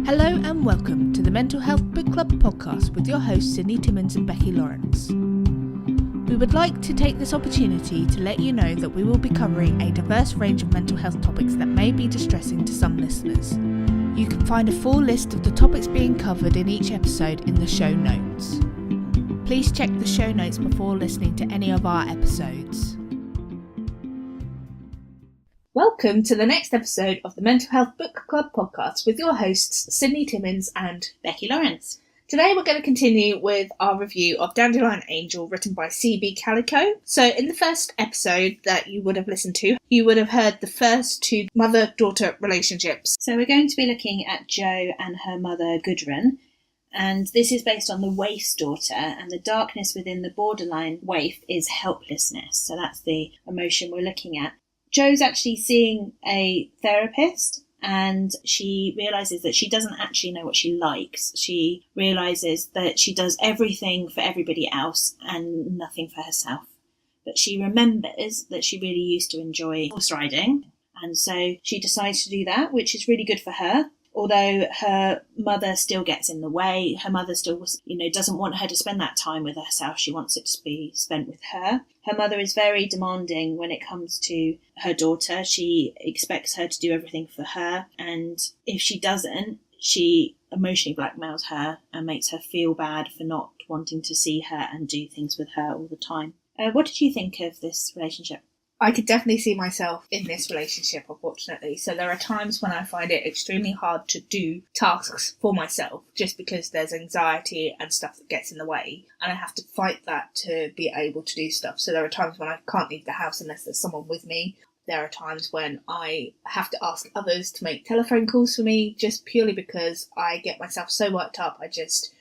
Hello and welcome to the Mental Health Book Club podcast with your hosts Sydney Timmins and Becky Lawrence. We would like to take this opportunity to let you know that we will be covering a diverse range of mental health topics that may be distressing to some listeners. You can find a full list of the topics being covered in each episode in the show notes. Please check the show notes before listening to any of our episodes. Welcome to the next episode of the Mental Health Book Club podcast with your hosts Sydney Timmins and Becky Lawrence. Today we're going to continue with our review of Dandelion Angel, written by C.B. Calico. So in the first episode that you would have listened to, you would have heard the first two mother-daughter relationships. So we're going to be looking at Jo and her mother Gudrun, and this is based on the waif's daughter, and the darkness within the borderline waif is helplessness. So that's the emotion we're looking at. Jo's actually seeing a therapist, and she realises that she doesn't actually know what she likes. She realises that she does everything for everybody else and nothing for herself. But she remembers that she really used to enjoy horse riding, and so she decides to do that, which is really good for her. Although her mother still gets in the way, her mother still, doesn't want her to spend that time with herself. She wants it to be spent with her. Her mother is very demanding when it comes to her daughter. She expects her to do everything for her. And if she doesn't, she emotionally blackmails her and makes her feel bad for not wanting to see her and do things with her all the time. What did you think of this relationship? I could definitely see myself in this relationship, unfortunately. So there are times when I find it extremely hard to do tasks for myself just because there's anxiety and stuff that gets in the way. And I have to fight that to be able to do stuff. So there are times when I can't leave the house unless there's someone with me. There are times when I have to ask others to make telephone calls for me just purely because I get myself so worked up. I just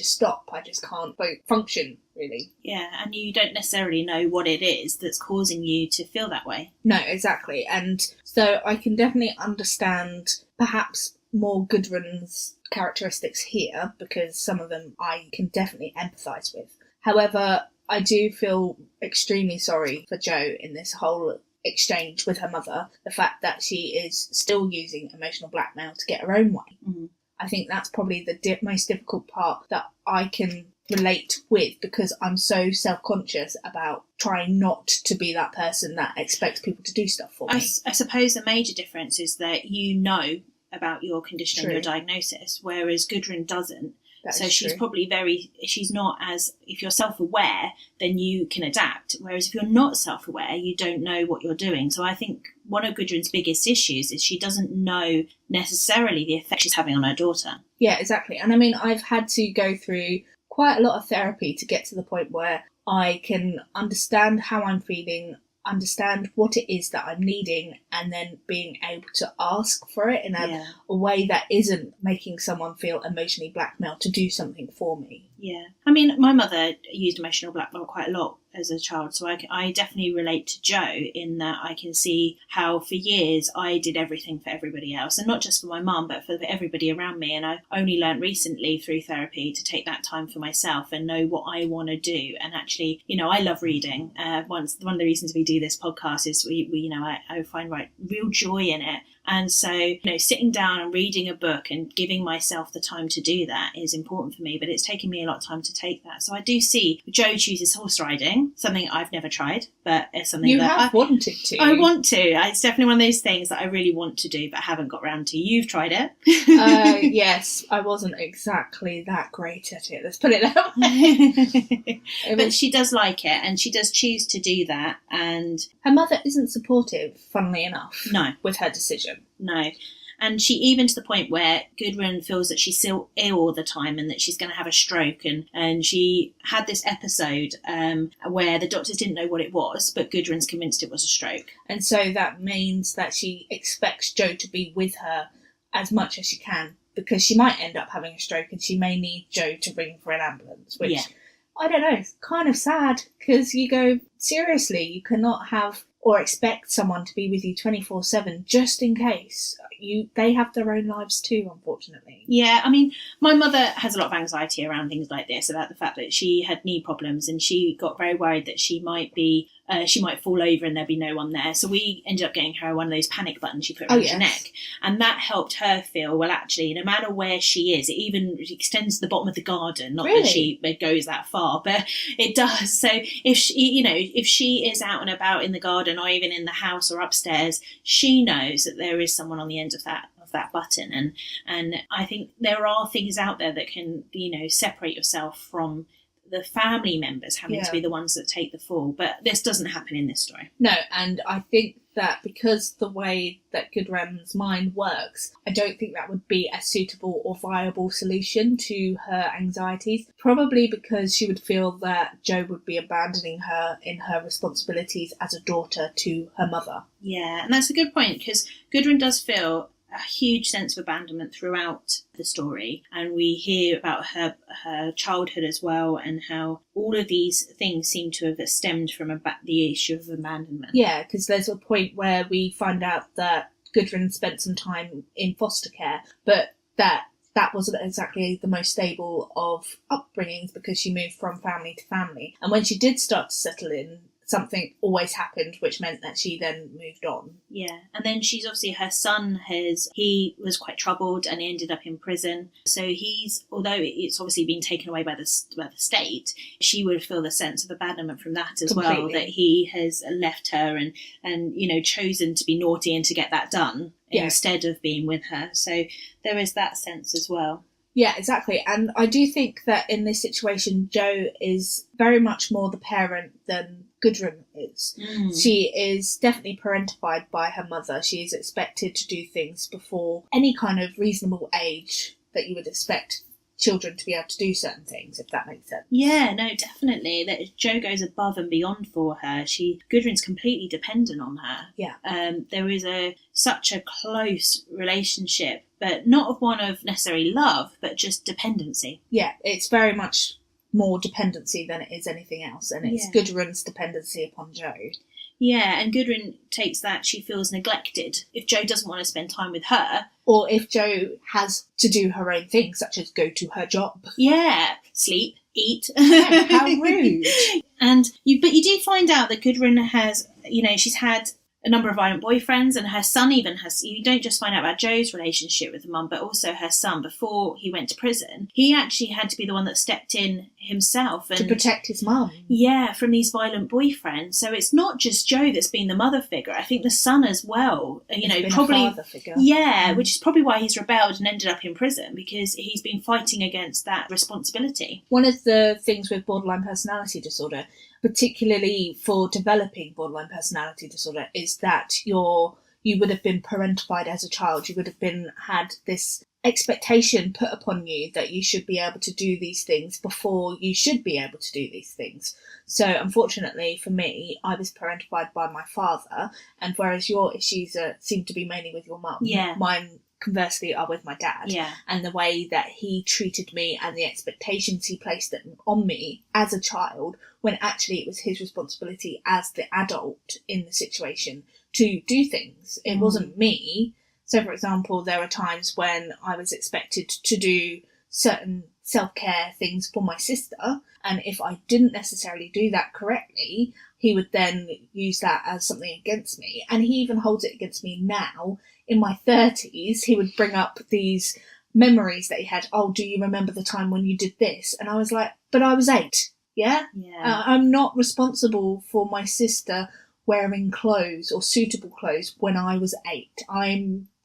stop. I just can't function, really. Yeah, and you don't necessarily know what it is that's causing you to feel that way. No, exactly. And so I can definitely understand perhaps more Gudrun's characteristics here, because some of them I can definitely empathise with. However, I do feel extremely sorry for Jo in this whole exchange with her mother. The fact that she is still using emotional blackmail to get her own way. Mm-hmm. I think that's probably the most difficult part that I can relate with, because I'm so self-conscious about trying not to be that person that expects people to do stuff for me. I suppose the major difference is that you know about your condition and your diagnosis, whereas Gudrun doesn't. So she's probably she's not as, if you're self-aware, then you can adapt. Whereas if you're not self-aware, you don't know what you're doing. So I think one of Gudrun's biggest issues is she doesn't know necessarily the effect she's having on her daughter. Yeah, exactly. And I mean, I've had to go through quite a lot of therapy to get to the point where I can understand how I'm feeling, understand what it is that I'm needing, and then being able to ask for it in a way that isn't making someone feel emotionally blackmailed to do something for me. Yeah. I mean, my mother used emotional blackmail quite a lot as a child, so I definitely relate to Jo in that I can see how for years I did everything for everybody else, and not just for my mum but for everybody around me. And I only learnt recently through therapy to take that time for myself and know what I want to do. And actually, I love reading. One of the reasons we do this podcast is I find real joy in it. And so, sitting down and reading a book and giving myself the time to do that is important for me, but it's taken me a lot of time to take that. So I do see Jo chooses horse riding, something I've never tried, but it's something I wanted to. I want to. It's definitely one of those things that I really want to do, but haven't got around to. You've tried it. Yes, I wasn't exactly that great at it. Let's put it that way. But she does like it, and she does choose to do that. And her mother isn't supportive, funnily enough, with her decision. No. And she, even to the point where Gudrun feels that she's still ill all the time and that she's going to have a stroke. And she had this episode where the doctors didn't know what it was, but Gudrun's convinced it was a stroke. And so that means that she expects Jo to be with her as much as she can, because she might end up having a stroke and she may need Jo to ring for an ambulance, which, I don't know, it's kind of sad, because you go, seriously, you cannot have or expect someone to be with you 24/7 just in case. They have their own lives too, unfortunately. Yeah, I mean, my mother has a lot of anxiety around things like this, about the fact that she had knee problems, and she got very worried that she might be she might fall over and there'd be no one there. So we ended up getting her one of those panic buttons you put around your neck. And that helped her feel, well, actually, no matter where she is, it even extends to the bottom of the garden. Not that she goes that far, but it does. So if she is out and about in the garden or even in the house or upstairs, she knows that there is someone on the end of that button. And I think there are things out there that can, separate yourself from the family members having to be the ones that take the fall. But this doesn't happen in this story. No, and I think that because the way that Gudrun's mind works, I don't think that would be a suitable or viable solution to her anxieties. Probably because she would feel that Jo would be abandoning her in her responsibilities as a daughter to her mother. Yeah, and that's a good point, because Gudrun does feel a huge sense of abandonment throughout the story, and we hear about her childhood as well, and how all of these things seem to have stemmed from the issue of abandonment. Yeah, because there's a point where we find out that Gudrun spent some time in foster care, but that wasn't exactly the most stable of upbringings, because she moved from family to family, and when she did start to settle in, something always happened, which meant that she then moved on. Yeah, and then she's obviously, her son he was quite troubled and he ended up in prison. So although it's obviously been taken away by the state, she would feel the sense of abandonment from that as well, that he has left her and chosen to be naughty and to get that done instead of being with her. So there is that sense as well. Yeah, exactly. And I do think that in this situation, Jo is very much more the parent than Gudrun is. She is definitely parentified by her mother. She is expected to do things before any kind of reasonable age that you would expect children to be able to do certain things, if that makes sense. Yeah, no, definitely. That Jo goes above and beyond for her. Gudrun's completely dependent on her. Yeah. There is such a close relationship, but not one of necessarily love, but just dependency. Yeah, it's very much more dependency than it is anything else, and it's Gudrun's dependency upon Jo. Yeah, and Gudrun takes that, she feels neglected if Jo doesn't want to spend time with her. Or if Jo has to do her own things, such as go to her job. Yeah, sleep, eat. Yeah, how rude. But you do find out that Gudrun has, she's had a number of violent boyfriends, and her son even has. You don't just find out about Jo's relationship with the mum, but also her son. Before he went to prison, he actually had to be the one that stepped in himself to protect his mum. Yeah, from these violent boyfriends. So it's not just Jo that's been the mother figure. I think the son as well. Probably a father figure. Yeah, which is probably why he's rebelled and ended up in prison, because he's been fighting against that responsibility. One of the things with borderline personality disorder, particularly for developing borderline personality disorder, is that you would have been parentified as a child. You would have had this expectation put upon you that you should be able to do these things before you should be able to do these things. So unfortunately for me, I was parentified by my father, and whereas your issues seem to be mainly with your mum, mine conversely are with my dad, and the way that he treated me and the expectations he placed on me as a child, when actually it was his responsibility as the adult in the situation to do things. It wasn't me. So for example, there are times when I was expected to do certain self-care things for my sister, and if I didn't necessarily do that correctly, he would then use that as something against me. And he even holds it against me now. In my 30s, he would bring up these memories that he had. Oh, do you remember the time when you did this? And I was like, but I was 8. Yeah? I'm not responsible for my sister wearing clothes or suitable clothes when I was 8.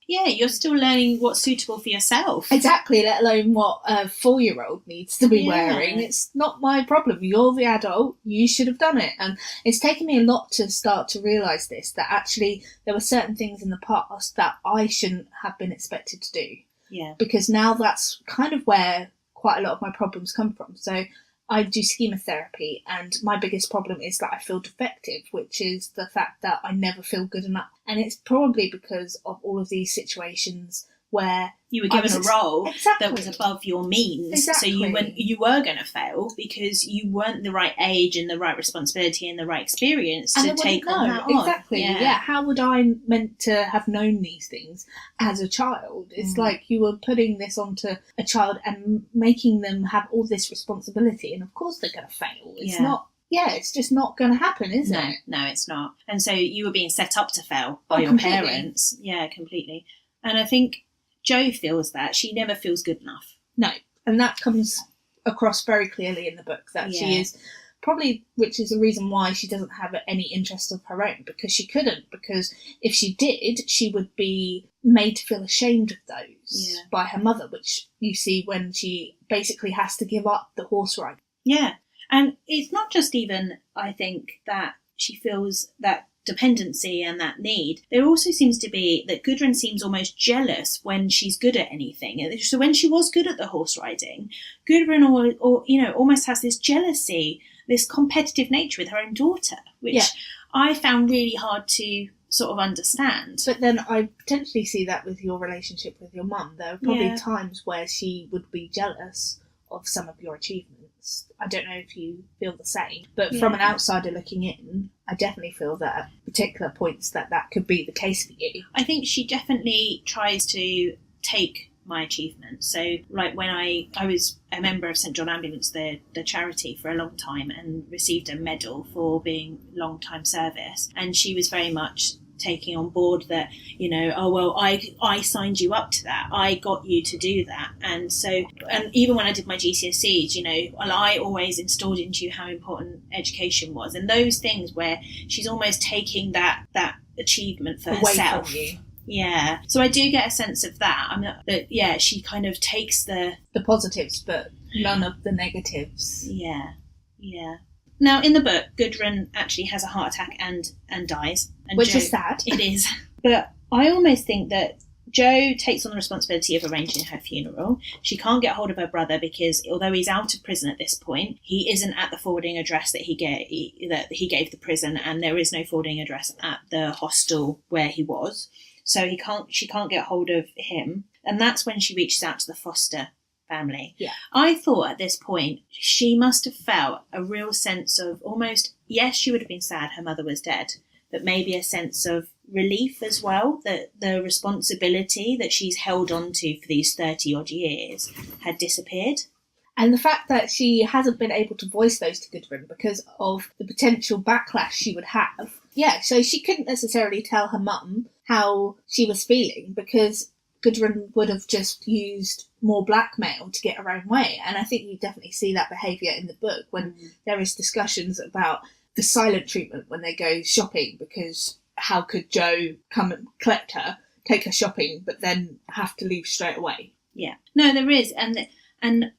Yeah, you're still learning what's suitable for yourself. Exactly, let alone what a 4-year-old needs to be wearing. It's not my problem. You're the adult. You should have done it. And it's taken me a lot to start to realise this, that actually there were certain things in the past that I shouldn't have been expected to do. Yeah. Because now that's kind of where quite a lot of my problems come from. So I do chemotherapy, and my biggest problem is that I feel defective, which is the fact that I never feel good enough. And it's probably because of all of these situations where you were given a role that was above your means. Exactly. So you were going to fail because you weren't the right age and the right responsibility and the right experience to take on that on. Exactly. Yeah. How would I meant to have known these things as a child? It's like you were putting this onto a child and making them have all this responsibility, and of course they're going to fail. It's not. it's just not going to happen, is it? No, it's not. And so you were being set up to fail by your completely. parents. Yeah, completely. And I think Jo feels that. She never feels good enough. No, and that comes across very clearly in the book, that she is probably, which is the reason why she doesn't have any interest of her own, because she couldn't, because if she did, she would be made to feel ashamed of those by her mother, which you see when she basically has to give up the horse riding. Yeah, and it's not just even, I think, that she feels that dependency and that need. There also seems to be that Gudrun seems almost jealous when she's good at anything. So when she was good at the horse riding, Gudrun almost has this jealousy, this competitive nature with her own daughter, which I found really hard to sort of understand. But then I potentially see that with your relationship with your mum. There are probably times where she would be jealous of some of your achievements. I don't know if you feel the same, but from an outsider looking in, I definitely feel that at particular points that could be the case for you. I think she definitely tries to take my achievements. So like when I was a member of St John Ambulance, the charity, for a long time, and received a medal for being long time service, and she was very much taking on board that, I signed you up to that, I got you to do that. And so, and even when I did my GCSEs, I always installed into you how important education was, and those things where she's almost taking that achievement for away herself from you. Yeah, so I do get a sense of that. She kind of takes the positives, but none of the negatives. Yeah. Now, in the book, Gudrun actually has a heart attack and dies. And Which is sad. It is. But I almost think that Jo takes on the responsibility of arranging her funeral. She can't get hold of her brother because, although he's out of prison at this point, he isn't at the forwarding address that he gave the prison, and there is no forwarding address at the hostel where he was. So she can't get hold of him. And that's when she reaches out to the foster family. Yeah. I thought at this point she must have felt a real sense of almost, yes, she would have been sad her mother was dead, but maybe a sense of relief as well, that the responsibility that she's held on to for these 30 odd years had disappeared. And the fact that she hasn't been able to voice those to Gudrun because of the potential backlash she would have. Yeah, so she couldn't necessarily tell her mum how she was feeling because Gudrun would have just used more blackmail to get her own way. And I think you definitely see that behaviour in the book when there is discussions about the silent treatment when they go shopping, because how could Jo come and collect her, take her shopping, but then have to leave straight away? Yeah. No, there is. And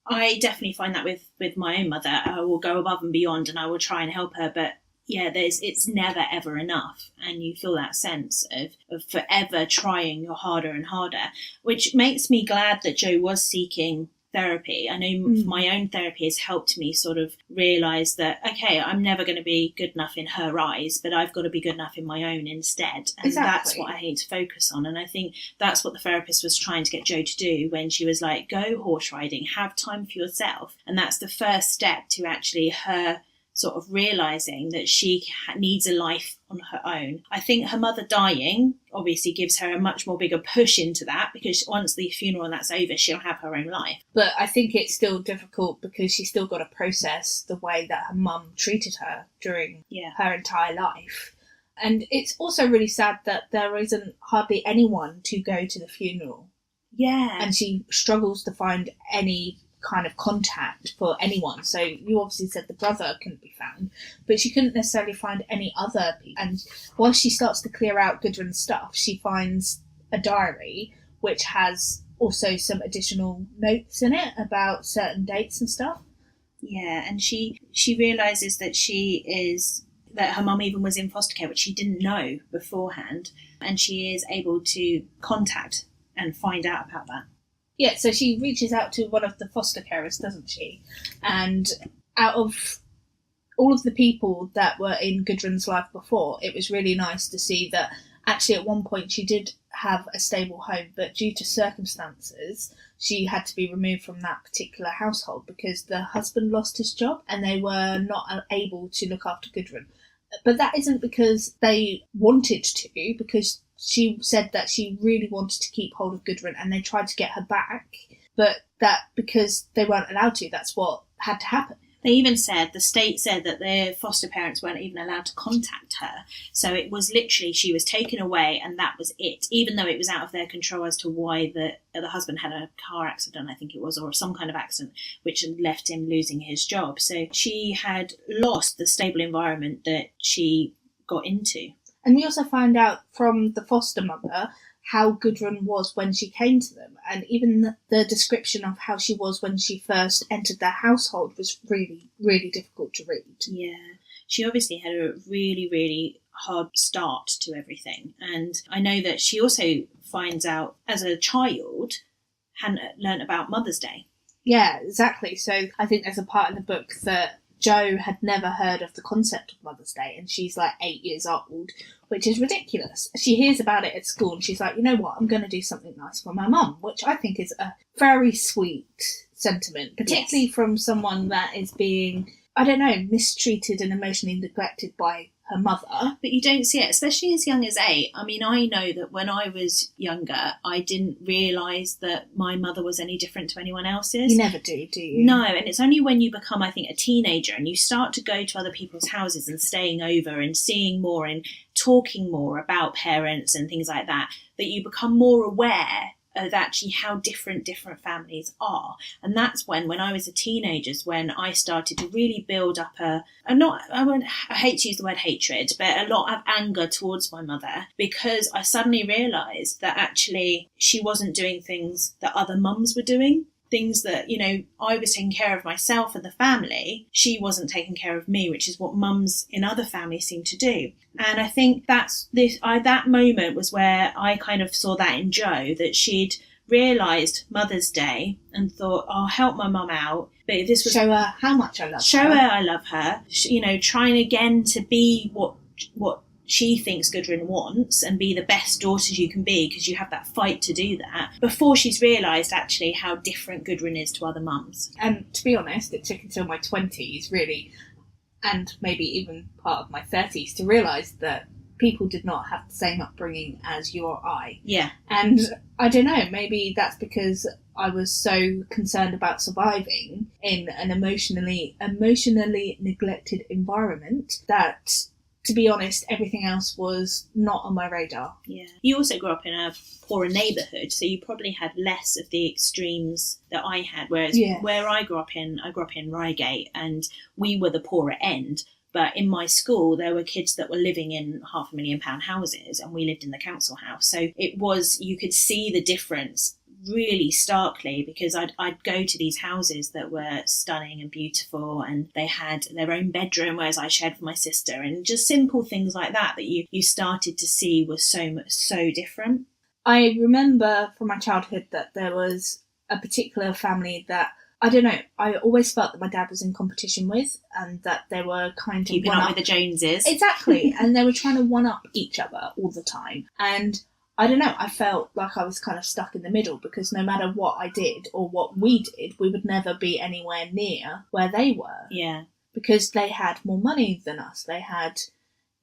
I definitely find that with my own mother. I will go above and beyond and I will try and help her, but yeah, it's never ever enough, and you feel that sense of forever trying harder and harder, which makes me glad that Jo was seeking therapy. I know my own therapy has helped me sort of realise that, okay, I'm never going to be good enough in her eyes, but I've got to be good enough in my own instead. And that's what I need to focus on. And I think that's what the therapist was trying to get Jo to do when she was like, go horse riding, have time for yourself. And that's the first step to actually her sort of realising that she needs a life on her own. I think her mother dying obviously gives her a much more bigger push into that, because once the funeral and that's over, she'll have her own life. But I think it's still difficult because she's still got to process the way that her mum treated her during her entire life. And it's also really sad that there isn't hardly anyone to go to the funeral. Yeah. And she struggles to find any kind of contact for anyone. So you obviously said the brother couldn't be found, but she couldn't necessarily find any other people. And while she starts to clear out Gudrun's stuff, she finds a diary which has also some additional notes in it about certain dates and stuff. Yeah, and she realises that her mum even was in foster care, which she didn't know beforehand, and she is able to contact and find out about that. Yeah, so she reaches out to one of the foster carers, doesn't she? And out of all of the people that were in Gudrun's life before, it was really nice to see that actually at one point she did have a stable home, but due to circumstances, she had to be removed from that particular household because the husband lost his job and they were not able to look after Gudrun. But that isn't because they wanted to, because she said that she really wanted to keep hold of Gudrun and they tried to get her back, but that because they weren't allowed to, that's what had to happen. They even said, the state said that their foster parents weren't even allowed to contact her. So it was literally, she was taken away and that was it, even though it was out of their control as to why the husband had a car accident, I think it was, or some kind of accident, which had left him losing his job. So she had lost the stable environment that she got into. And we also find out from the foster mother how Gudrun was when she came to them, and even the description of how she was when she first entered their household was really, really difficult to read. Yeah, she obviously had a really, really hard start to everything, and I know that she also finds out as a child, hadn't learnt about Mother's Day. Yeah, exactly. So I think there's a part in the book that Jo had never heard of the concept of Mother's Day, and she's like 8 years old, which is ridiculous. She hears about it at school and she's like, you know what, I'm going to do something nice for my mum, which I think is a very sweet sentiment, particularly from someone that is being, I don't know, mistreated and emotionally neglected by her mother. But you don't see it, especially as young as 8. I mean, I know that when I was younger, I didn't realise that my mother was any different to anyone else's. You never do you? No, and it's only when you become, I think, a teenager and you start to go to other people's houses and staying over and seeing more and talking more about parents and things like that, that you become more aware of actually how different families are. And that's when I was a teenager, when I started to really build up I hate to use the word hatred, but a lot of anger towards my mother, because I suddenly realised that actually she wasn't doing things that other mums were doing. Things that, you know, I was taking care of myself and the family, she wasn't taking care of me, which is what mums in other families seem to do. And I think that moment was where I kind of saw that in Jo, that she'd realised Mother's Day and thought, I'll help my mum out. But this was show her how much I love her. Show her I love her. You know, trying again to be what she thinks Gudrun wants and be the best daughter you can be, because you have that fight to do that, before she's realised actually how different Gudrun is to other mums. And to be honest, it took until my 20s really, and maybe even part of my 30s, to realise that people did not have the same upbringing as you or I. Yeah. And I don't know, maybe that's because I was so concerned about surviving in an emotionally neglected environment that, to be honest, everything else was not on my radar. Yeah. You also grew up in a poorer neighbourhood, so you probably had less of the extremes that I had, whereas where I grew up in Reigate, and we were the poorer end. But in my school, there were kids that were living in £500,000 houses, and we lived in the council house. So it was, you could see the difference really starkly, because I'd go to these houses that were stunning and beautiful, and they had their own bedroom, whereas I shared with my sister, and just simple things like that you started to see was so different. I remember from my childhood that there was a particular family that, I don't know, I always felt that my dad was in competition with, and that they were kind of keeping up with the Joneses. Exactly. And they were trying to one up each other all the time. And I don't know, I felt like I was kind of stuck in the middle, because no matter what I did or what we did, we would never be anywhere near where they were. Yeah. Because they had more money than us. They had,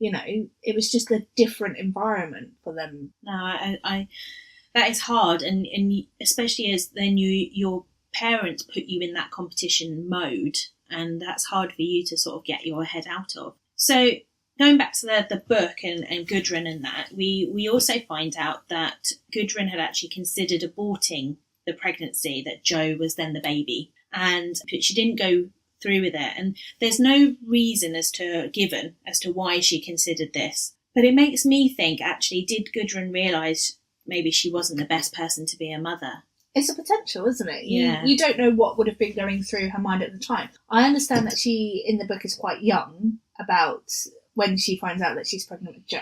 you know, it was just a different environment for them. No, I that is hard, and especially as then your parents put you in that competition mode, and that's hard for you to sort of get your head out of. So going back to the book and Gudrun and that, we also find out that Gudrun had actually considered aborting the pregnancy, that Jo was then the baby, and she didn't go through with it. And there's no reason given as to why she considered this. But it makes me think, actually, did Gudrun realise maybe she wasn't the best person to be a mother? It's a potential, isn't it? Yeah. You don't know what would have been going through her mind at the time. I understand that she, in the book, is quite young about when she finds out that she's pregnant with Jo.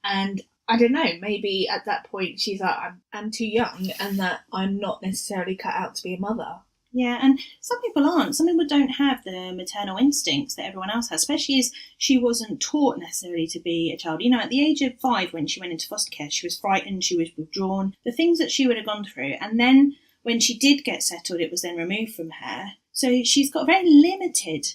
And I don't know, maybe at that point she's like, I'm too young, and that I'm not necessarily cut out to be a mother. Yeah, and some people aren't. Some people don't have the maternal instincts that everyone else has, especially as she wasn't taught necessarily to be a child. You know, at the age of 5, when she went into foster care, she was frightened, she was withdrawn, the things that she would have gone through. And then when she did get settled, it was then removed from her. So she's got a very limited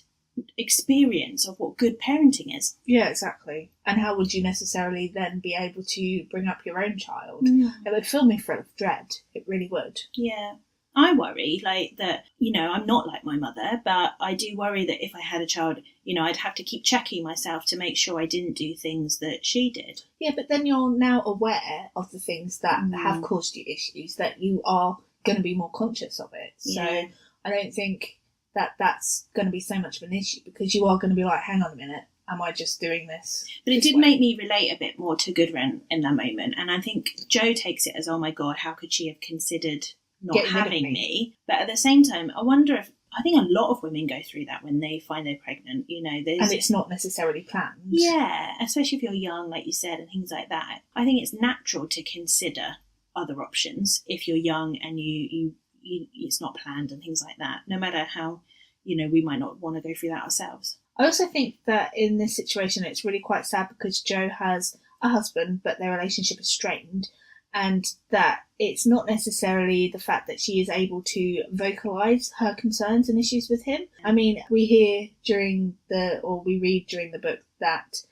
experience of what good parenting is. Yeah, exactly. And how would you necessarily then be able to bring up your own child? It would fill me full of dread. It really would. Yeah. I worry, like, that, you know, I'm not like my mother, but I do worry that if I had a child, you know, I'd have to keep checking myself to make sure I didn't do things that she did. Yeah, but then you're now aware of the things that have caused you issues, that you are going to be more conscious of it. So I don't think that that's going to be so much of an issue, because you are going to be like, hang on a minute, am I just doing this? But it did make me relate a bit more to Gudrun in that moment. And I think Jo takes it as, oh my God, how could she have considered not having me? But at the same time, I think a lot of women go through that when they find they're pregnant, you know. And it's not necessarily planned. Yeah, especially if you're young, like you said, and things like that. I think it's natural to consider other options if you're young and you it's not planned and things like that, no matter how, you know, we might not want to go through that ourselves. I also think that in this situation it's really quite sad, because Jo has a husband but their relationship is strained, and that it's not necessarily the fact that she is able to vocalise her concerns and issues with him. I mean, we read during the book that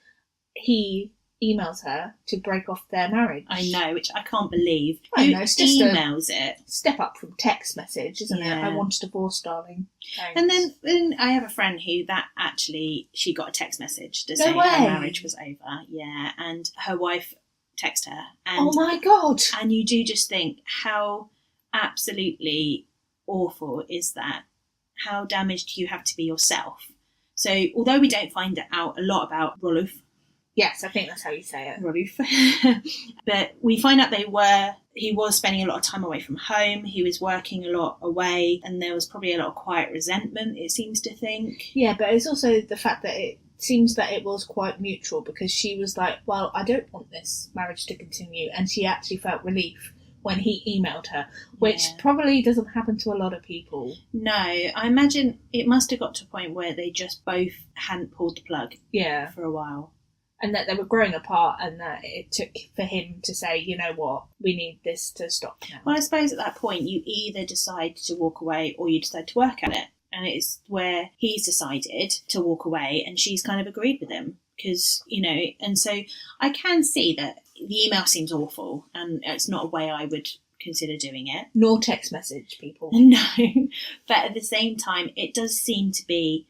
he emails her to break off their marriage. I know, which I can't believe. I know, it's just emails it. Step up from text message, isn't it? I want a divorce, darling. Thanks. And then I have a friend who she got a text message to say her marriage was over. Yeah, and her wife texted her. And, oh my God! And you do just think, how absolutely awful is that? How damaged do you have to be yourself? So although we don't find out a lot about Rolf. Yes, I think that's how you say it. Rolf. But we find out he was spending a lot of time away from home, he was working a lot away, and there was probably a lot of quiet resentment, it seems to think. Yeah, but it's also the fact that it seems that it was quite mutual, because she was like, well, I don't want this marriage to continue, and she actually felt relief when he emailed her, which probably doesn't happen to a lot of people. No, I imagine it must have got to a point where they just both hadn't pulled the plug for a while. And that they were growing apart, and that it took for him to say, you know what, we need this to stop now. Well, I suppose at that point you either decide to walk away or you decide to work at it. And it's where he's decided to walk away and she's kind of agreed with him. Because, you know, and so I can see that the email seems awful and it's not a way I would consider doing it. Nor text message people. No. But at the same time, it does seem to be,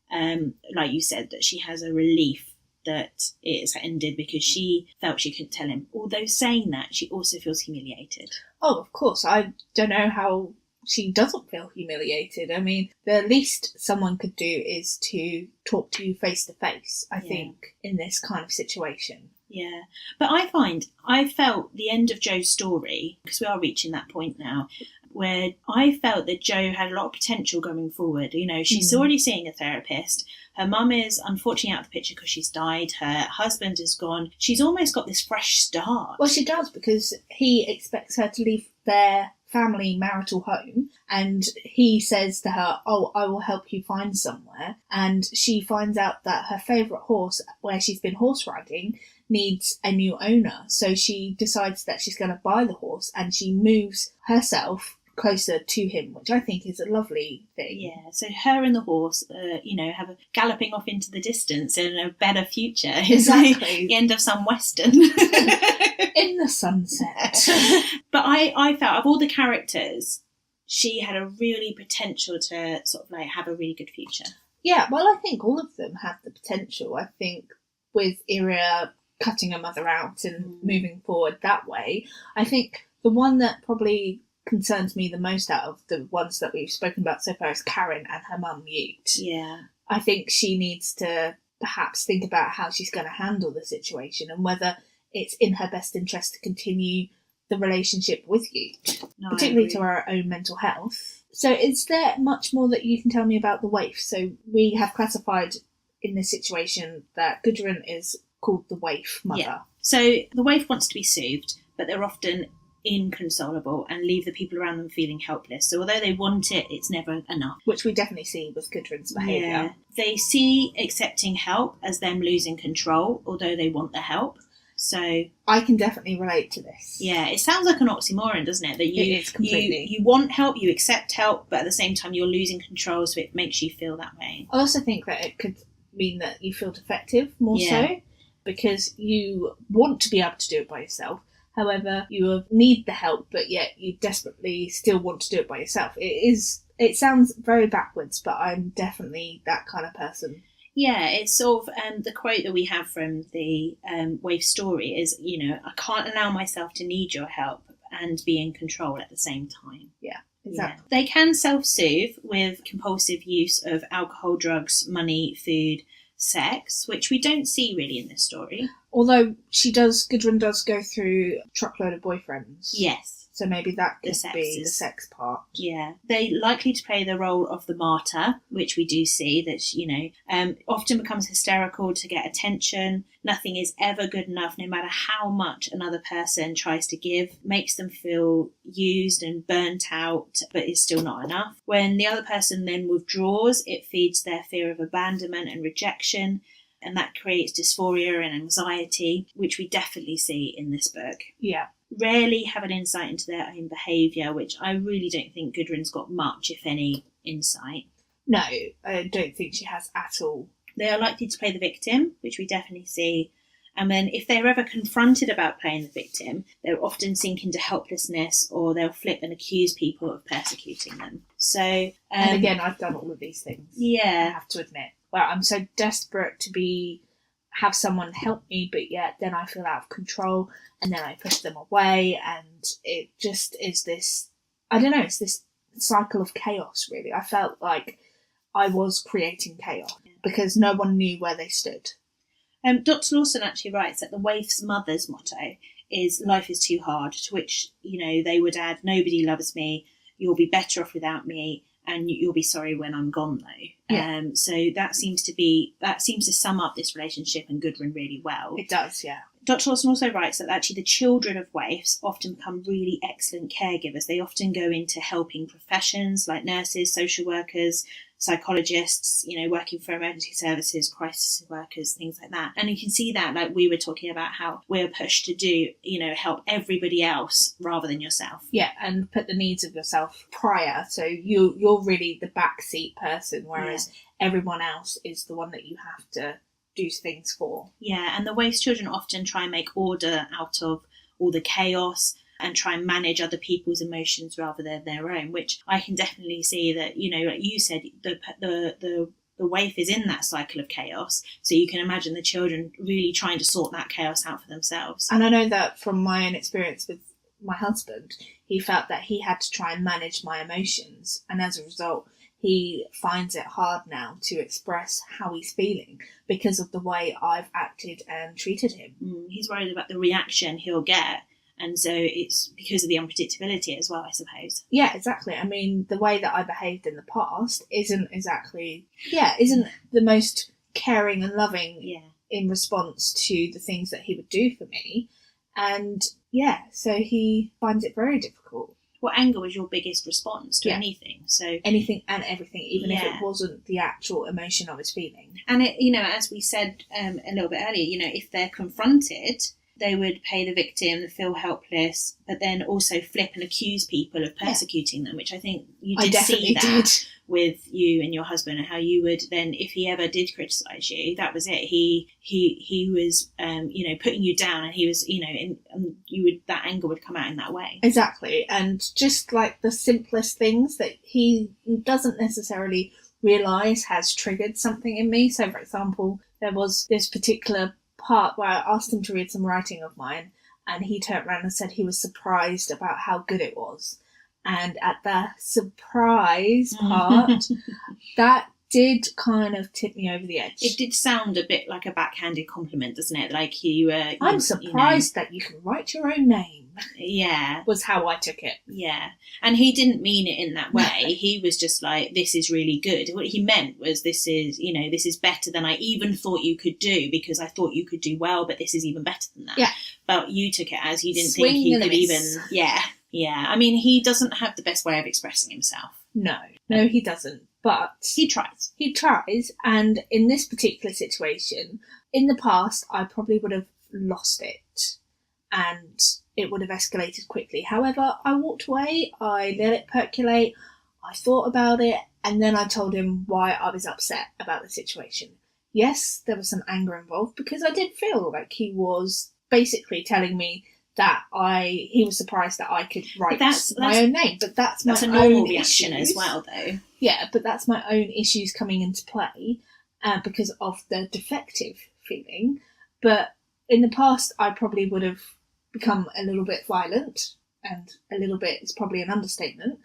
like you said, that she has a relief that it's ended, because she felt she couldn't tell him. Although saying that, she also feels humiliated. Oh, of course. I don't know how she doesn't feel humiliated. I mean, the least someone could do is to talk to you face to face, I think, in this kind of situation. Yeah. But I felt the end of Jo's story, because we are reaching that point now, where I felt that Jo had a lot of potential going forward. You know, she's already seeing a therapist. Her mum is unfortunately out of the picture because she's died. Her husband is gone. She's almost got this fresh start. Well, she does, because he expects her to leave their family marital home, and he says to her, oh, I will help you find somewhere. And she finds out that her favourite horse, where she's been horse riding, needs a new owner. So she decides that she's going to buy the horse, and she moves herself closer to him, which I think is a lovely thing. Yeah, so her and the horse, have a galloping off into the distance in a better future. Exactly. It's like the end of some western. In the sunset. But I felt, of all the characters, she had a really potential to sort of like have a really good future. Yeah, well, I think all of them have the potential. I think with Iria cutting her mother out and moving forward that way, I think the one that probably concerns me the most out of the ones that we've spoken about so far is Karen and her mum Ute. Yeah. I think she needs to perhaps think about how she's going to handle the situation and whether it's in her best interest to continue the relationship with Ute, particularly to her own mental health. So is there much more that you can tell me about the waif? So we have classified in this situation that Gudrun is called the waif mother. Yeah. So the waif wants to be soothed, but they're often inconsolable and leave the people around them feeling helpless. So although they want it, it's never enough. Which we definitely see with Gudrun's behaviour. Yeah. They see accepting help as them losing control, although they want the help. So I can definitely relate to this. Yeah, it sounds like an oxymoron, doesn't it? That it is completely. You want help, you accept help, but at the same time you're losing control, so it makes you feel that way. I also think that it could mean that you feel defective more so, because you want to be able to do it by yourself. However, you need the help, but yet you desperately still want to do it by yourself. It sounds very backwards, but I'm definitely that kind of person. Yeah, it's sort of the quote that we have from the Waif story is, I can't allow myself to need your help and be in control at the same time. Yeah, exactly. Yeah. They can self-soothe with compulsive use of alcohol, drugs, money, food, sex, which we don't see really in this story. Although Gudrun does go through a truckload of boyfriends. Yes. So maybe that could be the sex part. Yeah. They likely to play the role of the martyr, which we do see that, often becomes hysterical to get attention. Nothing is ever good enough, no matter how much another person tries to give, makes them feel used and burnt out, but is still not enough. When the other person then withdraws, it feeds their fear of abandonment and rejection, and that creates dysphoria and anxiety, which we definitely see in this book. Yeah. Rarely have an insight into their own behaviour, which I really don't think Gudrun's got much, if any, insight. No, I don't think she has at all. They are likely to play the victim, which we definitely see. And then if they're ever confronted about playing the victim, they'll often sink into helplessness, or they'll flip and accuse people of persecuting them. So, and again, I've done all of these things. Yeah. I have to admit. Well, I'm so desperate to have someone help me, but yet then I feel out of control, and then I push them away, and it just is this, I don't know, it's this cycle of chaos, really. I felt like I was creating chaos because no one knew where they stood. Dr. Lawson actually writes that the waif's mother's motto is "life is too hard," to which, they would add, "Nobody loves me, you'll be better off without me, and you'll be sorry when I'm gone," though. Yeah. So that seems to sum up this relationship and Gudrun really well. It does, yeah. Dr. Lawson also writes that actually the children of waifs often become really excellent caregivers. They often go into helping professions like nurses, social workers, psychologists, working for emergency services, crisis workers, things like that. And you can see that, like we were talking about, how we're pushed to do, help everybody else rather than yourself. Yeah, and put the needs of yourself prior. So you're really the backseat person, whereas everyone else is the one that you have to do things for. Yeah, and the waif's children often try and make order out of all the chaos and try and manage other people's emotions rather than their own, which I can definitely see that, like you said, the waif is in that cycle of chaos. So you can imagine the children really trying to sort that chaos out for themselves. And I know that from my own experience with my husband, he felt that he had to try and manage my emotions. And as a result, he finds it hard now to express how he's feeling because of the way I've acted and treated him. He's worried about the reaction he'll get. And so it's because of the unpredictability as well, I suppose. Yeah, exactly. I mean, the way that I behaved in the past isn't the most caring and loving in response to the things that he would do for me. And so he finds it very difficult. Well, anger was your biggest response to anything. So anything and everything, even if it wasn't the actual emotion I was feeling. And it, as we said a little bit earlier, if they're confronted, they would play the victim, feel helpless, but then also flip and accuse people of persecuting them, which I think you did see that with you and your husband, and how you would then, if he ever did criticise you, that was it. He was, putting you down, and he was, and that anger would come out in that way. Exactly, and just like the simplest things that he doesn't necessarily realise has triggered something in me. So, for example, there was this particular part where I asked him to read some writing of mine, and he turned around and said he was surprised about how good it was. And at the surprise part, that did kind of tip me over the edge. It did sound a bit like a backhanded compliment, doesn't it? Like I'm surprised that you can write your own name. Yeah. Was how I took it. Yeah. And he didn't mean it in that way. He was just like, this is really good. What he meant was, this is better than I even thought you could do, because I thought you could do well, but this is even better than that. Yeah. But you took it as you didn't think he could even... Yeah. Yeah. I mean, he doesn't have the best way of expressing himself. No, he doesn't. But he tries. He tries. And in this particular situation, in the past, I probably would have lost it. And it would have escalated quickly. However, I walked away, I let it percolate, I thought about it, and then I told him why I was upset about the situation. Yes, there was some anger involved, because I did feel like he was basically telling me that he was surprised that I could write my own name. But that's my a normal own reaction issues as well, though. Yeah, but that's my own issues coming into play because of the defective feeling. But in the past, I probably would have become a little bit violent, and a little bit is probably an understatement.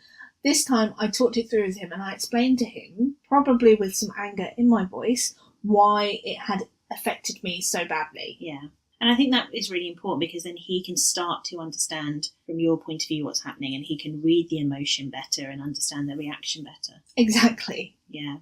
This time I talked it through with him and I explained to him, probably with some anger in my voice, why it had affected me so badly. Yeah. And I think that is really important because then he can start to understand from your point of view what's happening, and he can read the emotion better and understand the reaction better. Exactly. Yeah.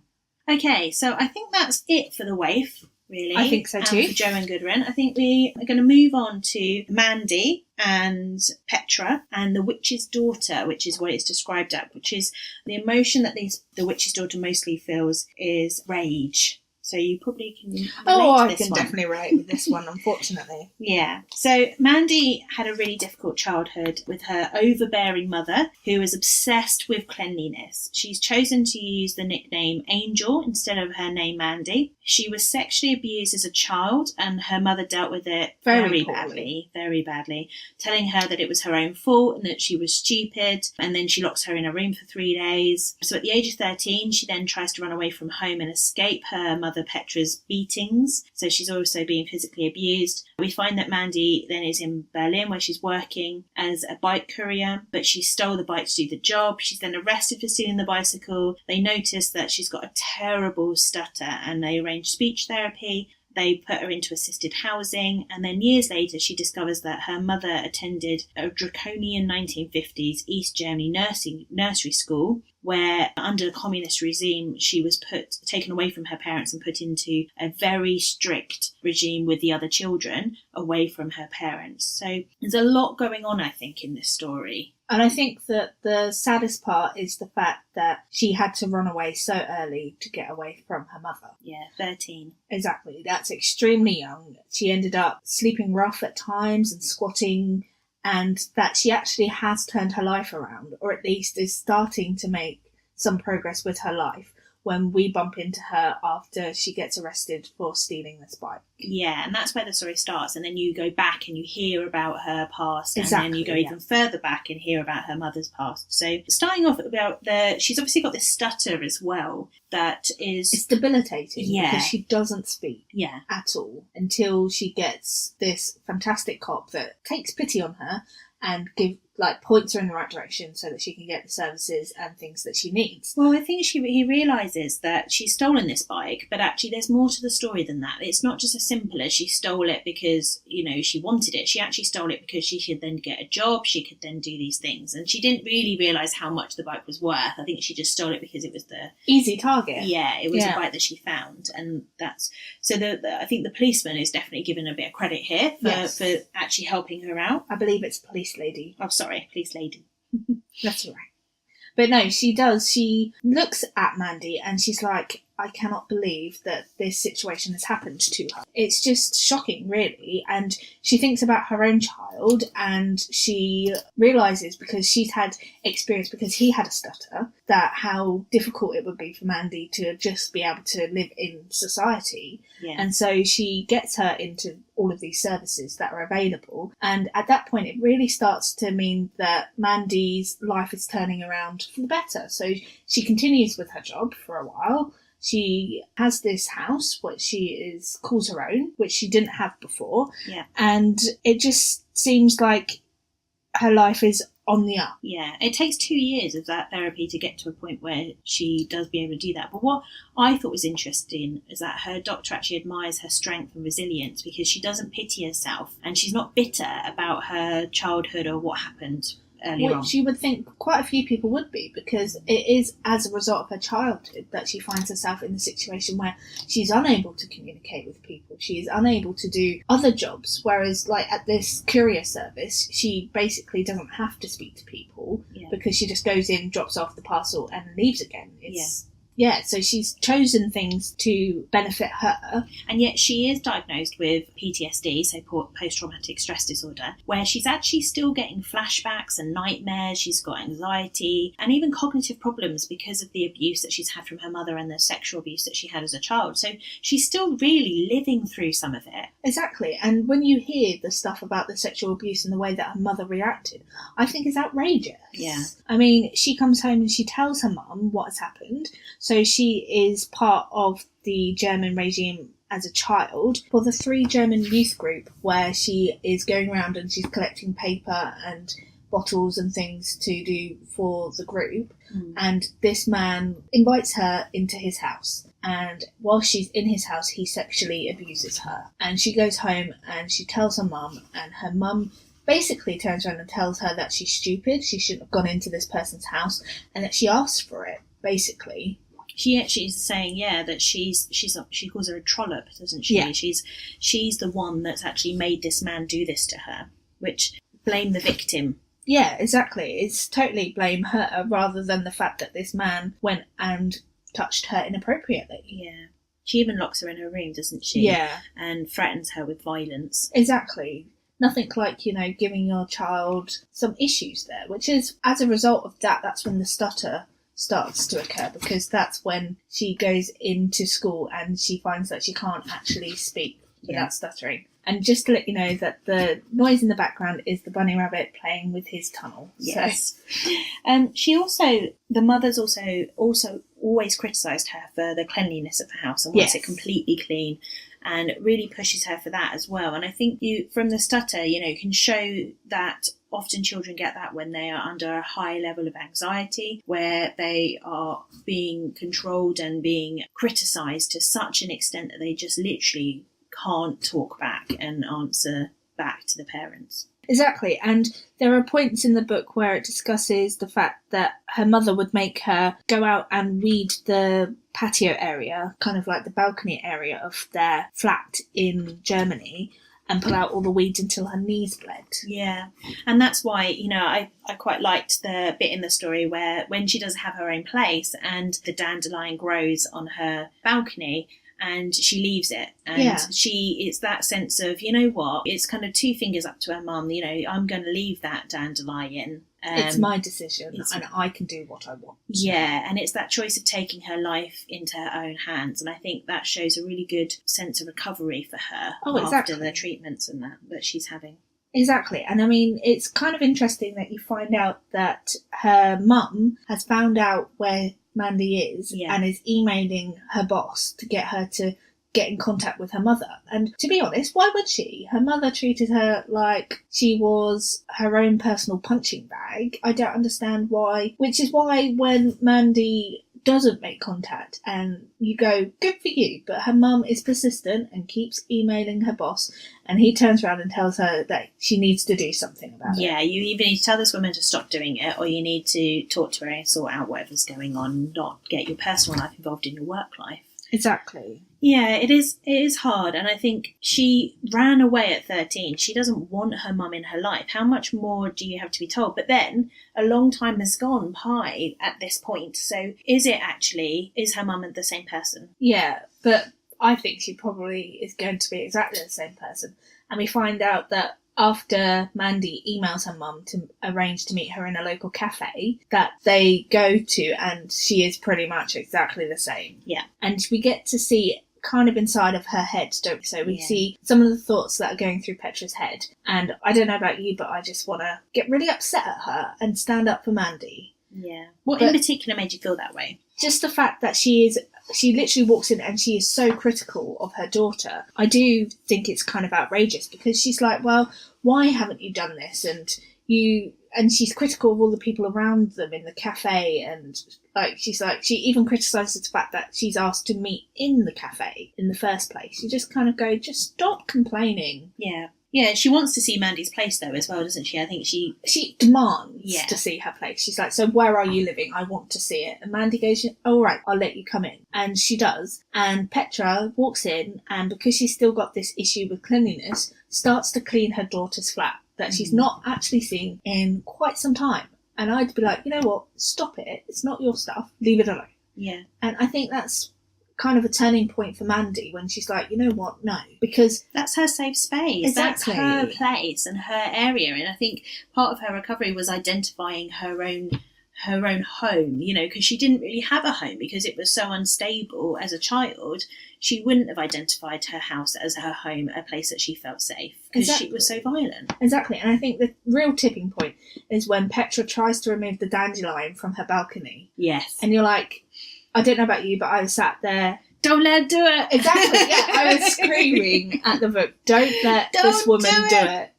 Okay, so I think that's it for the waif, really. I think so too. For Jo and Gudrun. I think we are going to move on to Mandy and Petra and the witch's daughter, which is what it's described at, which is the emotion that the witch's daughter mostly feels is rage. So you probably can relate to I this can one. definitely relate with this one, unfortunately. Yeah. So Mandy had a really difficult childhood with her overbearing mother, who was obsessed with cleanliness. She's chosen to use the nickname Angel instead of her name Mandy. She was sexually abused as a child, and her mother dealt with it very badly, telling her that it was her own fault and that she was stupid, and then she locks her in a room for 3 days. So at the age of 13, she then tries to run away from home and escape her mother Petra's beatings. So she's also being physically abused. We find that Mandy then is in Berlin, where she's working as a bike courier, but she stole the bike to do the job. She's then arrested for stealing the bicycle. They notice that she's got a terrible stutter, and they arrange speech therapy. They put her into assisted housing, and then years later she discovers that her mother attended a draconian 1950s East Germany nursery school, where under the communist regime she was taken away from her parents and put into a very strict regime with the other children, away from her parents. So there's a lot going on, I think, in this story. And I think that the saddest part is the fact that she had to run away so early to get away from her mother. Yeah, 13. Exactly. That's extremely young. She ended up sleeping rough at times and squatting, and that she actually has turned her life around, or at least is starting to make some progress with her life, when we bump into her after she gets arrested for stealing this bike. Yeah, and that's where the story starts, and then you go back and you hear about her past, Exactly, and then you go even further back and hear about her mother's past. So starting off about she's obviously got this stutter as well that is... It's debilitating, yeah, because she doesn't speak yeah, at all until she gets this fantastic cop that takes pity on her and points her in the right direction so that she can get the services and things that she needs. Well, I think he realises that she's stolen this bike, but actually there's more to the story than that. It's not just as simple as she stole it because, she wanted it. She actually stole it because she could then get a job, she could then do these things. And she didn't really realise how much the bike was worth. I think she just stole it because it was the... easy target. Yeah, it was a bike that she found. And that's... So I think the policeman is definitely given a bit of credit here for actually helping her out. I believe it's police lady. Oh, sorry. Police lady. That's all right. But no, she does. She looks at Mandy and she's like, I cannot believe that this situation has happened to her. It's just shocking, really. And she thinks about her own child, and she realises, because she's had experience, because he had a stutter, that how difficult it would be for Mandy to just be able to live in society. Yeah. And so she gets her into all of these services that are available. And at that point, it really starts to mean that Mandy's life is turning around for the better. So she continues with her job for a while. She has this house, which she calls her own, which she didn't have before. Yeah. And it just seems like her life is on the up. Yeah. It takes 2 years of that therapy to get to a point where she does be able to do that. But what I thought was interesting is that her doctor actually admires her strength and resilience, because she doesn't pity herself and she's not bitter about her childhood or what happened earlier on. Which you would think quite a few people would be, because it is as a result of her childhood that she finds herself in the situation where she's unable to communicate with people. She is unable to do other jobs, whereas at this courier service, she basically doesn't have to speak to people, because she just goes in, drops off the parcel and leaves again. Yeah, so she's chosen things to benefit her. And yet she is diagnosed with PTSD, so post-traumatic stress disorder, where she's actually still getting flashbacks and nightmares. She's got anxiety and even cognitive problems because of the abuse that she's had from her mother and the sexual abuse that she had as a child. So she's still really living through some of it. Exactly. And when you hear the stuff about the sexual abuse and the way that her mother reacted, I think it's outrageous. Yeah. I mean, she comes home and she tells her mum what has happened. So she is part of the German regime as a child for the Free German Youth Group, where she is going around and she's collecting paper and bottles and things to do for the group. And this man invites her into his house. And while she's in his house, he sexually abuses her. And she goes home and she tells her mum, and her mum basically turns around and tells her that she's stupid, she shouldn't have gone into this person's house, and that she asked for it, basically. She actually is saying, that she calls her a trollop, doesn't she? Yeah. She's the one that's actually made this man do this to her, which blame the victim. Yeah, exactly. It's totally blame her rather than the fact that this man went and touched her inappropriately. Yeah. She even locks her in her room, doesn't she? Yeah. And threatens her with violence. Exactly. Nothing like, giving your child some issues there, which is, as a result of that, that's when the stutter starts to occur, because that's when she goes into school and she finds that she can't actually speak without stuttering. And just to let you know that the noise in the background is the bunny rabbit playing with his tunnel. Yes. So. The mother's also always criticised her for the cleanliness of the house and wants it completely clean, and really pushes her for that as well. And I think from the stutter, can show that often children get that when they are under a high level of anxiety, where they are being controlled and being criticised to such an extent that they just literally can't talk back and answer back to the parents. Exactly, and there are points in the book where it discusses the fact that her mother would make her go out and weed the patio area, kind of like the balcony area of their flat in Germany, and pull out all the weeds until her knees bled. Yeah. And that's why, I quite liked the bit in the story where when she does have her own place and the dandelion grows on her balcony, and she leaves it, and it's that sense of, it's kind of two fingers up to her mum, I'm going to leave that dandelion. It's my decision, and I can do what I want. Yeah, and it's that choice of taking her life into her own hands, and I think that shows a really good sense of recovery for her after the treatments and that she's having. Exactly, and I mean, it's kind of interesting that you find out that her mum has found out where Mandy is and is emailing her boss to get her to get in contact with her mother. And to be honest, why would she? Her mother treated her like she was her own personal punching bag. I don't understand why. Which is why when Mandy doesn't make contact and you go, good for you, but her mum is persistent and keeps emailing her boss, and he turns around and tells her that she needs to do something about it. Yeah, you either need to tell this woman to stop doing it, or you need to talk to her and sort out whatever's going on, not get your personal life involved in your work life. Exactly. Yeah, it is hard, and I think she ran away at 13. She doesn't want her mum in her life. How much more do you have to be told? But then a long time has gone by at this point, so is her mum the same person? Yeah, but I think she probably is going to be exactly the same person. And we find out that after Mandy emails her mum to arrange to meet her in a local cafe, that they go to, and she is pretty much exactly the same. Yeah. And we get to see kind of inside of her head, don't we? So we see some of the thoughts that are going through Petra's head. And I don't know about you, but I just want to get really upset at her and stand up for Mandy. Yeah. What in particular made you feel that way? Just the fact that she literally walks in and she is so critical of her daughter. I do think it's kind of outrageous, because she's like, well, why haven't you done this? And she's critical of all the people around them in the cafe, and she even criticises the fact that she's asked to meet in the cafe in the first place. You just kind of go, just stop complaining. Yeah. Yeah, she wants to see Mandy's place, though, as well, doesn't she? I think she demands to see her place. She's like, so where are you living? I want to see it. And Mandy goes, all right, I'll let you come in. And she does. And Petra walks in, and because she's still got this issue with cleanliness, starts to clean her daughter's flat that she's not actually seen in quite some time. And I'd be like, you know what? Stop it. It's not your stuff. Leave it alone. Yeah. And I think that's kind of a turning point for Mandy when she's like, you know what, no, because that's her safe space. Exactly. That's her place and her area. And I think part of her recovery was identifying her own home, you know, because she didn't really have a home because it was so unstable as a child. She wouldn't have identified her house as her home, a place that she felt safe, because she was so violent. Exactly. And I think the real tipping point is when Petra tries to remove the dandelion from her balcony. Yes. And you're like, I don't know about you, but I was sat there. Don't let her do it. Exactly, yeah. I was screaming at the book, don't let this woman do it.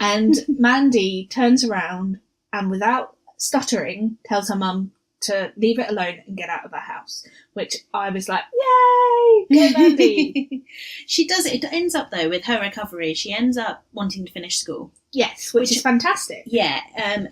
And Mandy turns around and without stuttering tells her mum to leave it alone and get out of her house, which I was like, yay, go Mandy. She does it. It ends up, though, with her recovery, she ends up wanting to finish school. Yes, which is fantastic. Yeah,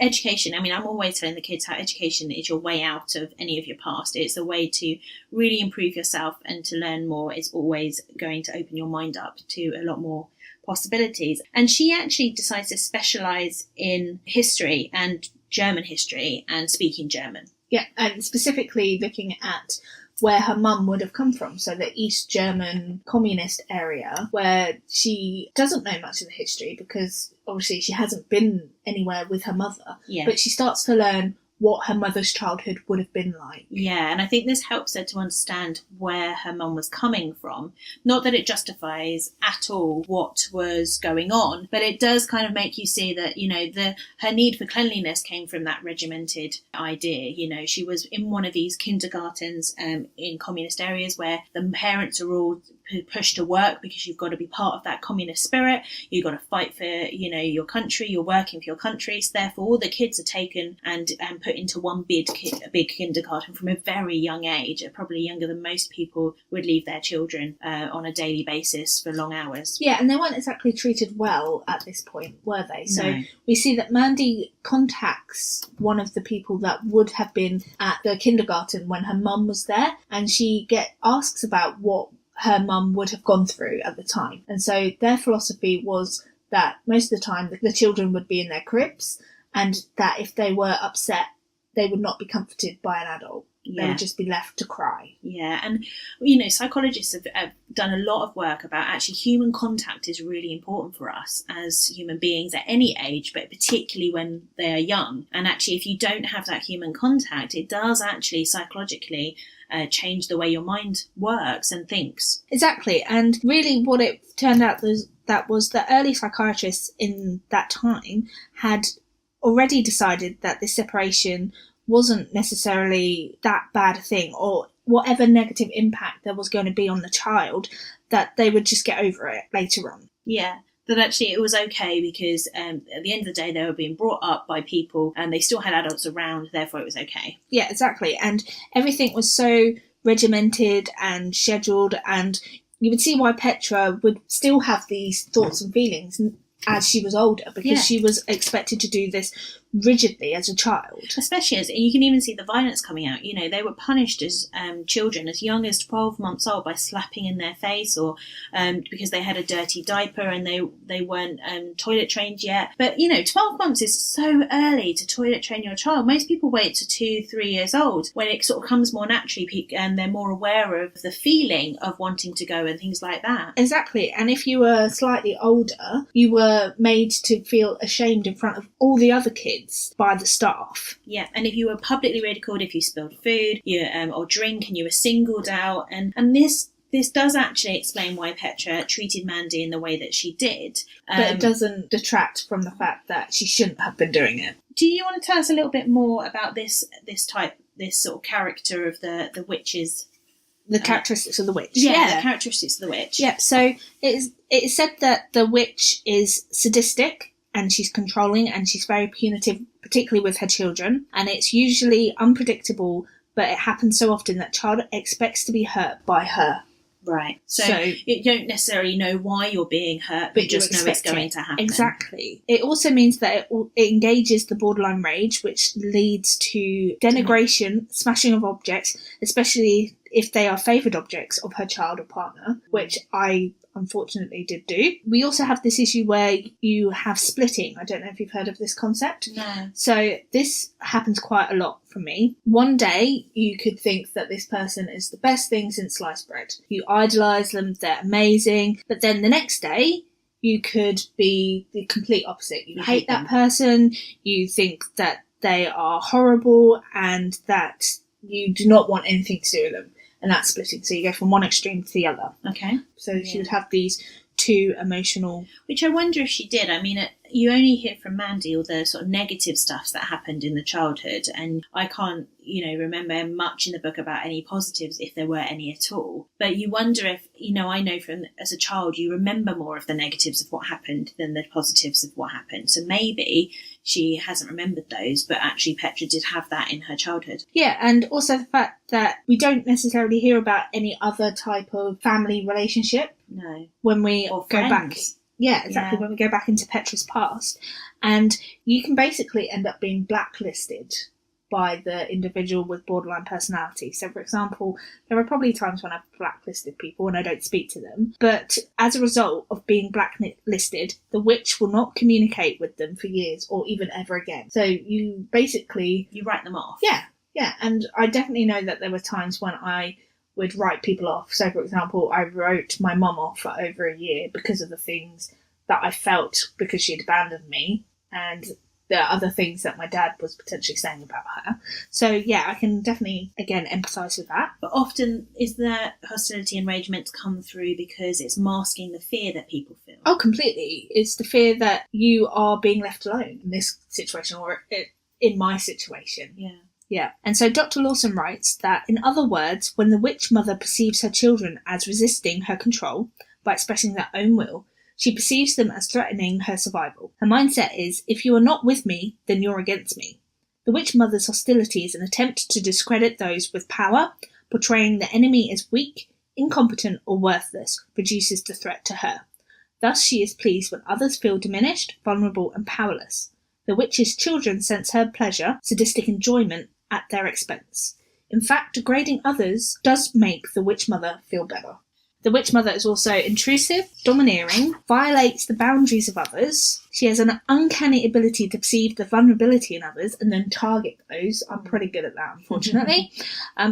education. I mean, I'm always telling the kids how education is your way out of any of your past. It's a way to really improve yourself and to learn more. It's always going to open your mind up to a lot more possibilities. And she actually decides to specialise in history and German history and speaking German. Yeah, and specifically looking at where her mum would have come from, so the East German communist area, where she doesn't know much of the history because obviously she hasn't been anywhere with her mother, but she starts to learn what her mother's childhood would have been like. Yeah, and I think this helps her to understand where her mum was coming from. Not that it justifies at all what was going on, but it does kind of make you see that, you know, her need for cleanliness came from that regimented idea. You know, she was in one of these kindergartens in communist areas where the parents are all pushed to work because you've got to be part of that communist spirit. You've got to fight for, you know, your country. You're working for your country. So therefore, all the kids are taken and put into one big kindergarten from a very young age, probably younger than most people would leave their children on a daily basis for long hours. Yeah, and they weren't exactly treated well at this point, were they? So No. We see that Mandy contacts one of the people that would have been at the kindergarten when her mum was there, and she asks about what her mum would have gone through at the time. And so their philosophy was that most of the time the children would be in their cribs, and that if they were upset, they would not be comforted by an adult. They would just be left to cry. Yeah, and, you know, psychologists have done a lot of work about actually human contact is really important for us as human beings at any age, but particularly when they are young. And actually, if you don't have that human contact, it does actually psychologically change the way your mind works and thinks. Exactly, and really what it turned out was that early psychiatrists in that time had already decided that this separation wasn't necessarily that bad a thing, or whatever negative impact there was going to be on the child, that they would just get over it later on. Yeah, that actually it was okay because at the end of the day they were being brought up by people and they still had adults around, therefore it was okay. Yeah, exactly, and everything was so regimented and scheduled, and you would see why Petra would still have these thoughts and feelings as she was older, because she was expected to do this rigidly as a child. Especially as you can even see the violence coming out. You know, they were punished as children as young as 12 months old by slapping in their face, or because they had a dirty diaper and they weren't toilet trained yet. But, you know, 12 months is so early to toilet train your child. Most people wait to 2-3 years old when it sort of comes more naturally and they're more aware of the feeling of wanting to go and things like that. Exactly. And if you were slightly older, you were made to feel ashamed in front of all the other kids by the staff. Yeah, and if you were publicly ridiculed if you spilled food or drink and you were singled out, and this does actually explain why Petra treated Mandy in the way that she did. But it doesn't detract from the fact that she shouldn't have been doing it. Do you want to tell us a little bit more about this sort of character of the witches? The characteristics of the witch. Yeah, the characteristics of the witch. Yeah, so it is said that the witch is sadistic, and she's controlling, and she's very punitive, particularly with her children. And it's usually unpredictable, but it happens so often that child expects to be hurt by her. Right. So you don't necessarily know why you're being hurt, but you just know it's going to happen. Exactly. It also means that it engages the borderline rage, which leads to denigration, smashing of objects, especially if they are favoured objects of her child or partner, which I unfortunately did do. We also have this issue where you have splitting. I don't know if you've heard of this concept. No. So this happens quite a lot for me. One day you could think that this person is the best thing since sliced bread. You idolise them, they're amazing. But then the next day you could be the complete opposite. You hate that person, you think that they are horrible and that you do not want anything to do with them. And that's splitting. So you go from one extreme to the other. Okay. So she would have these two emotional... Which I wonder if she did. I mean, you only hear from Mandy all the sort of negative stuff that happened in the childhood. And I can't, remember much in the book about any positives, if there were any at all. But you wonder if, I know from as a child, you remember more of the negatives of what happened than the positives of what happened. So maybe she hasn't remembered those, but actually Petra did have that in her childhood. Yeah, and also the fact that we don't necessarily hear about any other type of family relationship. No. When we or go friends. back. Yeah, exactly. Yeah. When we go back into Petra's past. And you can basically end up being blacklisted by the individual with borderline personality. So, for example, there are probably times when I've blacklisted people and I don't speak to them. But as a result of being blacklisted, the witch will not communicate with them for years or even ever again. So you basically... You write them off. Yeah. And I definitely know that there were times when I would write people off. So, for example, I wrote my mum off for over a year because of the things that I felt because she'd abandoned me and the other things that my dad was potentially saying about her. So, yeah, I can definitely, again, empathise with that. But often, is that hostility and rage meant to come through because it's masking the fear that people feel? Oh, completely. It's the fear that you are being left alone in this situation or in my situation. Yeah. And so Dr. Lawson writes that, in other words, when the witch mother perceives her children as resisting her control by expressing their own will, she perceives them as threatening her survival. Her mindset is, if you are not with me, then you're against me. The witch mother's hostility is an attempt to discredit those with power, portraying the enemy as weak, incompetent, or worthless, reduces the threat to her. Thus she is pleased when others feel diminished, vulnerable, and powerless. The witch's children sense her pleasure, sadistic enjoyment, at their expense. In fact, degrading others does make the witch mother feel better. The witch mother is also intrusive, domineering, violates the boundaries of others. She has an uncanny ability to perceive the vulnerability in others and then target those. I'm pretty good at that, unfortunately.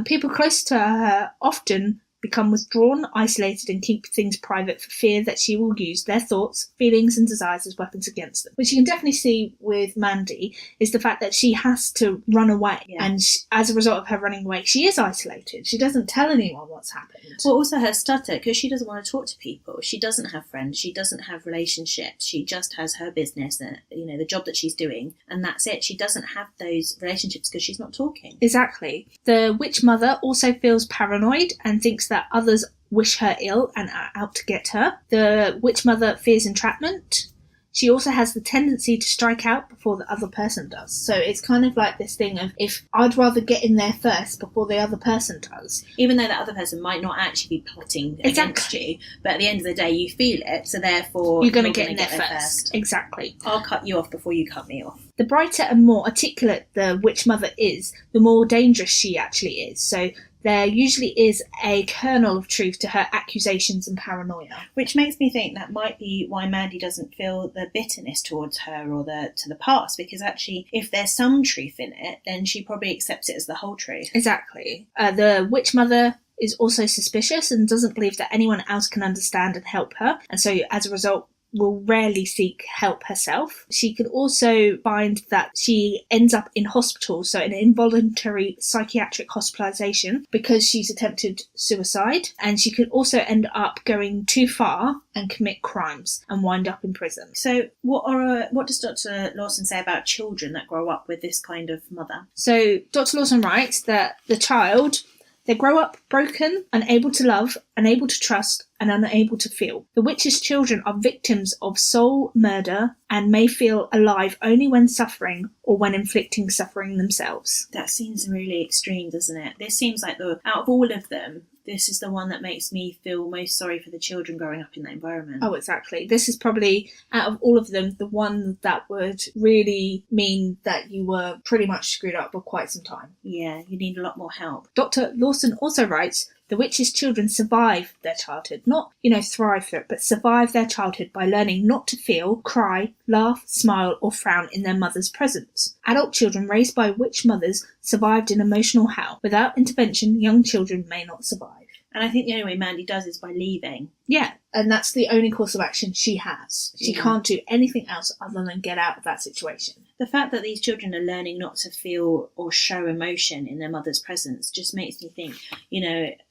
People close to her often become withdrawn, isolated, and keep things private for fear that she will use their thoughts, feelings, and desires as weapons against them. Which you can definitely see with Mandy is the fact that she has to run away. Yeah. And as a result of her running away, she is isolated. She doesn't tell anyone what's happened. Well, also her stutter, because she doesn't want to talk to people. She doesn't have friends. She doesn't have relationships. She just has her business and, the job that she's doing. And that's it. She doesn't have those relationships because she's not talking. Exactly. The witch mother also feels paranoid and thinks that others wish her ill and are out to get her. The witch mother fears entrapment. She also has the tendency to strike out before the other person does. So it's kind of like this thing of, if I'd rather get in there first before the other person does. Even though that other person might not actually be plotting against you, but at the end of the day you feel it, so therefore you're going to get in there first. Exactly. I'll cut you off before you cut me off. The brighter and more articulate the witch mother is, the more dangerous she actually is. So there usually is a kernel of truth to her accusations and paranoia. Which makes me think that might be why Mandy doesn't feel the bitterness towards her or to the past, because actually if there's some truth in it, then she probably accepts it as the whole truth. Exactly. The witch mother is also suspicious and doesn't believe that anyone else can understand and help her, and so as a result will rarely seek help herself. She could also find that she ends up in hospital, so in involuntary psychiatric hospitalisation, because she's attempted suicide, and she could also end up going too far and commit crimes and wind up in prison. So what does Dr. Lawson say about children that grow up with this kind of mother? So Dr. Lawson writes that the child, they grow up broken, unable to love, unable to trust, and unable to feel. The witch's children are victims of soul murder and may feel alive only when suffering or when inflicting suffering themselves. That seems really extreme, doesn't it? This seems like out of all of them, this is the one that makes me feel most sorry for the children growing up in that environment. Oh, exactly. This is probably, out of all of them, the one that would really mean that you were pretty much screwed up for quite some time. Yeah, you need a lot more help. Dr. Lawson also writes, The witches' children survive their childhood, not, thrive through it, but survive their childhood by learning not to feel, cry, laugh, smile, or frown in their mother's presence. Adult children raised by witch mothers survived in emotional hell. Without intervention, young children may not survive. And I think the only way Mandy does is by leaving. Yeah, and that's the only course of action she has. She can't do anything else other than get out of that situation. The fact that these children are learning not to feel or show emotion in their mother's presence just makes me think,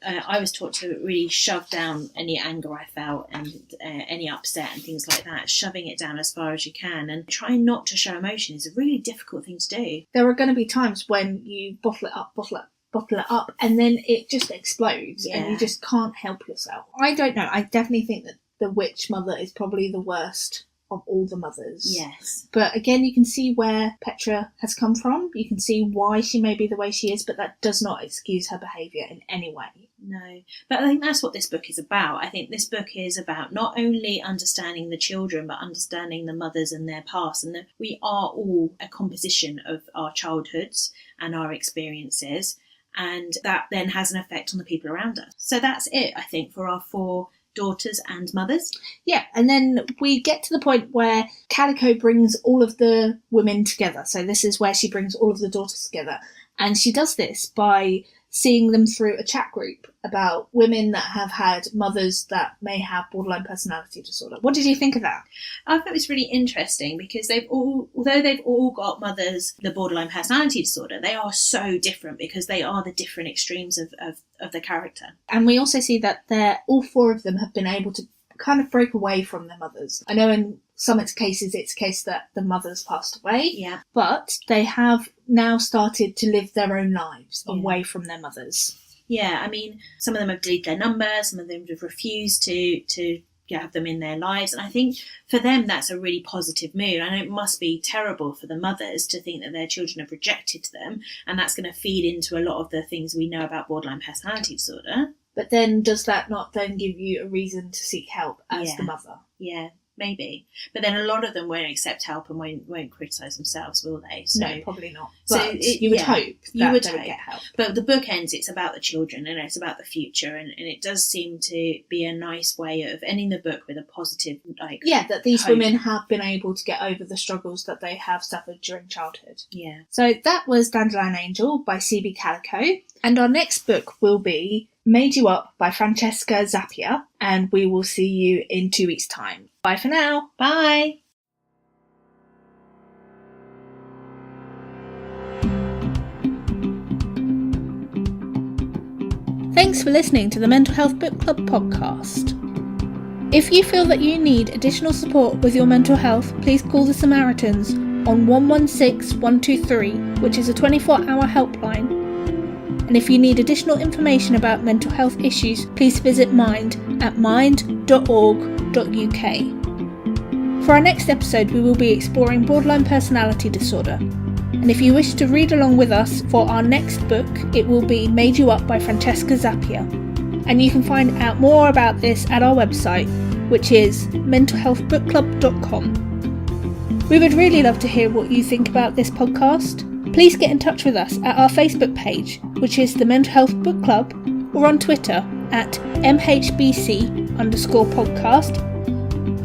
I was taught to really shove down any anger I felt and any upset and things like that, shoving it down as far as you can, and trying not to show emotion is a really difficult thing to do. There are going to be times when you bottle it up, and then it just explodes, and you just can't help yourself. I don't know. I definitely think that the witch mother is probably the worst of all the mothers. Yes. But again, you can see where Petra has come from. You can see why she may be the way she is, but that does not excuse her behaviour in any way. No. But I think that's what this book is about. I think this book is about not only understanding the children, but understanding the mothers and their past, and that we are all a composition of our childhoods and our experiences, and that then has an effect on the people around us. So that's it, I think, for our 4 daughters and mothers. Yeah, and then we get to the point where Calico brings all of the women together. So this is where she brings all of the daughters together. And she does this by seeing them through a chat group about women that have had mothers that may have borderline personality disorder. What did you think of that? I thought it was really interesting because although they've all got mothers, the borderline personality disorder, they are so different because they are the different extremes of the character. And we also see that all 4 of them have been able to kind of break away from their mothers. I know in some cases it's a case that the mothers passed away, but they have now started to live their own lives away from their mothers. Yeah, I mean, some of them have deleted their numbers, some of them have refused to have them in their lives. And I think for them, that's a really positive mood. I know it must be terrible for the mothers to think that their children have rejected them. And that's going to feed into a lot of the things we know about borderline personality disorder. But then does that not then give you a reason to seek help as the mother? Yeah, maybe. But then a lot of them won't accept help and won't criticise themselves, will they? So, no, probably not. So but you would hope that they would get help. But the book ends, it's about the children and it's about the future, and it does seem to be a nice way of ending the book with a positive, that these hope. women have been able to get over the struggles that they have suffered during childhood. Yeah. So that was Dandelion Angel by C.B. Calico, and our next book will be Made You Up by Francesca Zappia, and we will see you in 2 weeks' time. Bye for now. Bye. Thanks for listening to the Mental Health Book Club podcast. If you feel that you need additional support with your mental health, please call the Samaritans on 116 123, which is a 24-hour helpline. And if you need additional information about mental health issues, please visit Mind at mind.org.uk. For our next episode, we will be exploring borderline personality disorder. And if you wish to read along with us for our next book, it will be Made You Up by Francesca Zappia. And you can find out more about this at our website, which is mentalhealthbookclub.com. We would really love to hear what you think about this podcast. Please get in touch with us at our Facebook page, which is the Mental Health Book Club, or on Twitter at MHBC_podcast.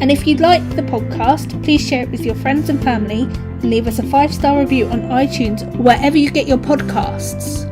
And if you'd like the podcast, please share it with your friends and family and leave us a 5-star review on iTunes or wherever you get your podcasts.